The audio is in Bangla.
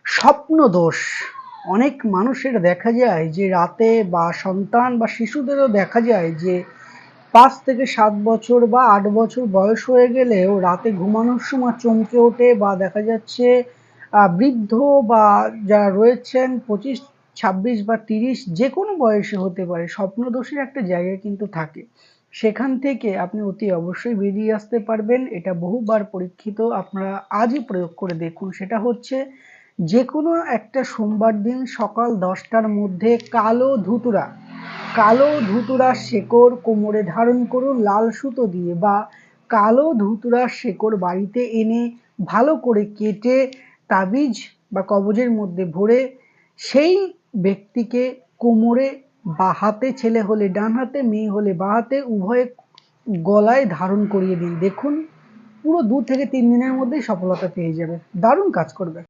স্বপ্ন দোষ। অনেক মানুষের দেখা যায় যে রাতে বা সন্তান বা শিশুদেরও দেখা যায় যে ৫ থেকে ৭ বছর বা ৮ বছর বয়স হয়ে গেলেও রাতে ঘুমানোর সময় চমকে ওঠে বা দেখা যাচ্ছে বৃদ্ধ বা যারা রয়েছেন ২৫, ২৬ বা ৩০ যেকোনো বয়সে হতে পারে। স্বপ্নদোষের একটা জায়গা কিন্তু থাকে। সেখান থেকে আপনি অতি অবশ্যই বেরিয়ে আসতে পারবেন। এটা বহুবার পরীক্ষিত। আপনারা আজই প্রয়োগ করে দেখুন। সেটা হচ্ছে যেকোনো একটা সোমবার দিন সকাল ১০টার মধ্যে কালো ধুতুরা শেকড় কোমরে ধারণ করুন লাল সুতো দিয়ে, বা কালো ধুতুরা শেকড় বাড়িতে এনে ভালো করে কেটে তাবিজ বা কবজের মধ্যে ভরে সেই ব্যক্তিকে কোমরে বা হাতে, ছেলে হলে ডান হাতে, মেয়ে হলে বাঁ হাতে, উভয়ে গলায় ধারণ করিয়ে দিন। দেখুন পুরো ২ থেকে ৩ দিনের মধ্যেই সফলতা পেয়ে যাবে। দারুণ কাজ করবে।